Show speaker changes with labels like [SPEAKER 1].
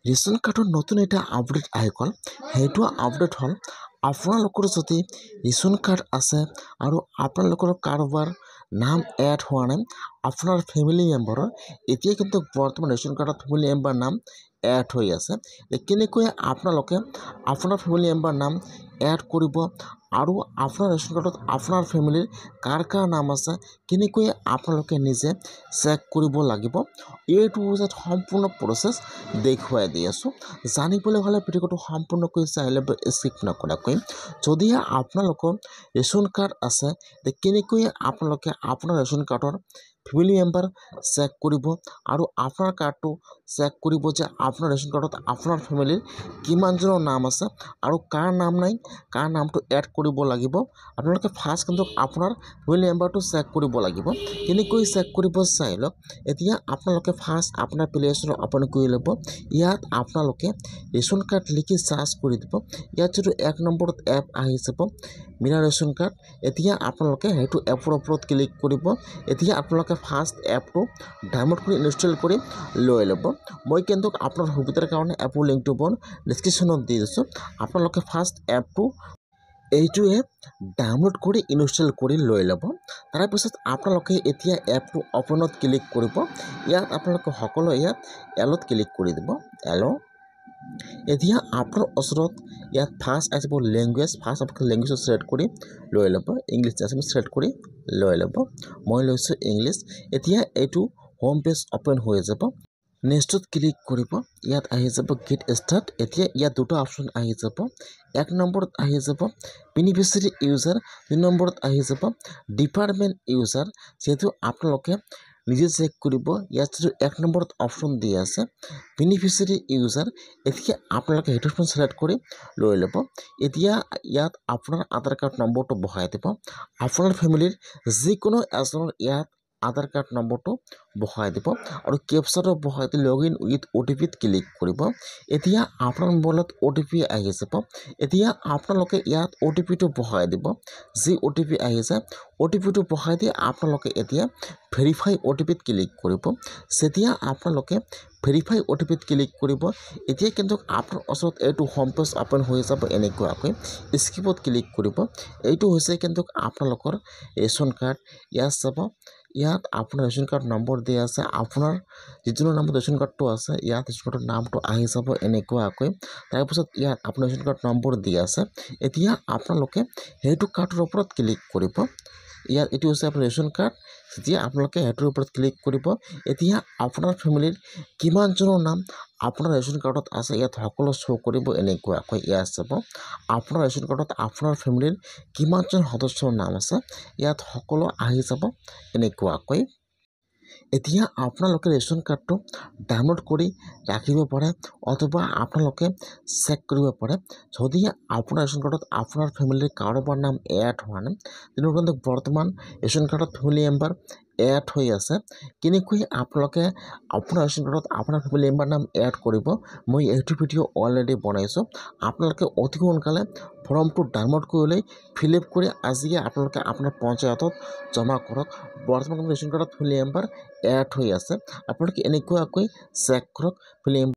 [SPEAKER 1] Ration কাৰ্ডৰ নতুন এটা আপডেট আহি গ'ল। সেইটো আপডেট হ'ল আপোনালোকৰ যদি ৰেচন কাৰ্ড আছে আৰু আপোনালোকৰ কাৰোবাৰ নাম এড হোৱা নাই আপোনাৰ ফেমিলি মেম্বাৰৰ, এতিয়া কিন্তু বৰ্তমান ৰেচন কাৰ্ডত ফেমিলি মেম্বাৰ নাম এড হৈ আছে। কেনেকৈ আপোনালোকে আপোনাৰ ফেমিলি মেম্বাৰ নাম এড কৰিব আৰু আপোনাৰ ৰেচন কাৰ্ডত আপোনাৰ ফেমিলিৰ কাৰ কাৰ নাম আছে কেনেকৈ আপোনালোকে নিজে চেক কৰিব লাগিব, এইটো যে সম্পূৰ্ণ প্ৰচেছ দেখুৱাই দি আছোঁ। জানিবলৈ হ'লে ভিডিঅ'টো সম্পূৰ্ণকৈ চাই ল'ব, স্কিপ নকৰাকৈ। যদিহে আপোনালোকৰ ৰেচন কাৰ্ড আছে কেনেকৈ আপোনালোকে আপোনাৰ ৰেচন কাৰ্ডৰ ফেমিলি মেম্বাৰ চেক কৰিব আৰু আপোনাৰ কাৰ্ডটো চেক কৰিব যে আপোনাৰ ৰেচন কাৰ্ডত আপোনাৰ ফেমিলিৰ কিমানজনৰ নাম আছে আৰু কাৰ নাম নাই, কাৰ নামটো এড কৰিব লাগিব। আপোনালোকে ফাৰ্ষ্ট কিন্তু আপোনাৰ ফেমিলি মেম্বাৰটো চেক কৰিব লাগিব। কেনেকৈ চেক কৰিব চাই লওক। এতিয়া আপোনালোকে ফাৰ্ষ্ট আপোনাৰ প্লে ষ্ট'ৰ অ'পেন কৰি ল'ব। ইয়াত আপোনালোকে ৰেচন কাৰ্ড লিখি চাৰ্চ কৰি দিব। ইয়াত যিটো 1 নম্বৰত এপ আহি যাব মিৰা ৰেচন কাৰ্ড, এতিয়া আপোনালোকে সেইটো এপৰ ওপৰত ক্লিক কৰিব। এতিয়া আপোনালোকে ফাৰ্ষ্ট এপটো ডাউনলোড কৰি ইনষ্টল কৰি লৈ ল'ব। মই কিন্তু আপোনাৰ সুবিধাৰ কাৰণে এপৰ লিংকটো বৰ ডিছক্ৰিপশ্যনত দি দিছোঁ। আপোনালোকে ফাৰ্ষ্ট এপটো এইটোৱে ডাউনলোড কৰি ইনষ্টল কৰি লৈ ল'ব। তাৰপিছত আপোনালোকে এতিয়া এপটো অ'পেনত ক্লিক কৰিব। ইয়াত আপোনালোকে সকলো ইয়াত এলত ক্লিক কৰি দিব, এল'। এতিয়া আপোনাৰ ওচৰত ইয়াত ফাৰ্ষ্ট আহিব লেংগুৱেজ, ফাৰ্ষ্ট আপোনালোকে লেংগুৱেজটো ছিলেক্ট কৰি লৈ ল'ব। ইংলিছ আছামিজ ছিলেক্ট কৰি লৈ ল'ব। মই লৈছোঁ ইংলিছ। এতিয়া এইটো হোম পেজ অ'পেন হৈ যাব। নেক্সটত ক্লিক কৰিব। ইয়াত আহি যাব গেট ষ্টাৰ্ট। এতিয়া ইয়াত দুটা অপশ্যন আহি যাব। 1 নম্বৰত আহি যাব বেনিফিচিয়াৰী ইউজাৰ, 2 নম্বৰত আহি যাব ডিপাৰ্টমেণ্ট ইউজাৰ। যিহেতু আপোনালোকে নিজে চেক কৰিব। ইয়াত যিটো 1 নম্বৰত অপশ্যন দি আছে বেনিফিচিয়াৰী ইউজাৰ, এতিয়া আপোনালোকে সেইটো অপশ্যন ছিলেক্ট কৰি লৈ ল'ব। এতিয়া ইয়াত আপোনাৰ আধাৰ কাৰ্ড নম্বৰটো বহাই দিব। আপোনাৰ ফেমিলিৰ যিকোনো এজনৰ ইয়াত আধাৰ কাৰ্ড নম্বৰটো বহাই দিব আৰু কেপচাটো বহাই দি লগ ইন উইথ OTPত ক্লিক কৰিব। এতিয়া আপোনাৰ মোবাইলত OTP আহি যাব। এতিয়া আপোনালোকে ইয়াত OTPটো বহাই দিব। যি OTP আহি যায় OTPটো বহাই দি আপোনালোকে এতিয়া ভেৰিফাই OTPত ক্লিক কৰিব। যেতিয়া আপোনালোকে ভেৰিফাই OTPত ক্লিক কৰিব, এতিয়া কিন্তু আপোনাৰ ওচৰত এইটো হোম পেজ অ'পেন হৈ যাব এনেকুৱাকৈ। স্কিপত ক্লিক কৰিব। এইটো হৈছে কিন্তু আপোনালোকৰ ৰেচন কাৰ্ড। ইয়াত চাব, ইয়াত আপোনাৰ ৰেচন কাৰ্ড নম্বৰ দিয়া আছে। আপোনাৰ যিটো নামত ৰেচন কাৰ্ডটো আছে ইয়াত ৰেচন কাৰ্ডৰ নামটো আহি যাব এনেকুৱাকৈ। তাৰপিছত ইয়াত আপোনাৰ ৰেচন কাৰ্ড নম্বৰ দিয়া আছে। এতিয়া আপোনালোকে সেইটো কাৰ্ডৰ ওপৰত ক্লিক কৰিব। ইয়াত এইটো হৈছে আপোনাৰ ৰেচন কাৰ্ড। যেতিয়া আপোনালোকে সেইটোৰ ওপৰত ক্লিক কৰিব, এতিয়া আপোনাৰ ফেমিলিৰ কিমানজনৰ নাম আপোনাৰ ৰেচন কাৰ্ডত আছে ইয়াত সকলো শ্ব' কৰিব এনেকুৱাকৈ। ইয়াত চাব আপোনাৰ ৰেচন কাৰ্ডত আপোনাৰ ফেমিলিৰ কিমানজন সদস্যৰ নাম আছে ইয়াত সকলো আহি যাব এনেকুৱাকৈ। এতিয়া আপোনালোকে ৰেচন কাৰ্ডটো ডাউনলোড কৰি ৰাখিব পাৰে অথবা আপোনালোকে চেক কৰিব পাৰে। যদি আপোনাৰ ৰেচন কাৰ্ডত আপোনাৰ ফেমিলিৰ কাৰোবাৰ নাম এড হোৱা নাই তেনেহ'লে কিন্তু বৰ্তমান ৰেচন কাৰ্ডত ফেমিলি মেম্বাৰ এড হৈ আছে। কেনেকৈ আপোনালোকে আপোনাৰ ৰেচন কাৰ্ডত আপোনাৰ ফেমিলি মেম্বাৰ নাম এড কৰিব, মই এইটো ভিডিঅ' অলৰেডি বনাইছোঁ। আপোনালোকে অতি সোনকালে ফৰ্মটো ডাউনলোড কৰি লৈ ফিল আপ কৰি আজিয়ে আপোনালোকে আপোনাৰ পঞ্চায়তত জমা কৰক। বৰ্তমান ৰেচন কাৰ্ডত ফেমিলি মেম্বাৰ এড হৈ আছে। আপোনালোকে এনেকুৱাকৈ চেক কৰক ফেমিলি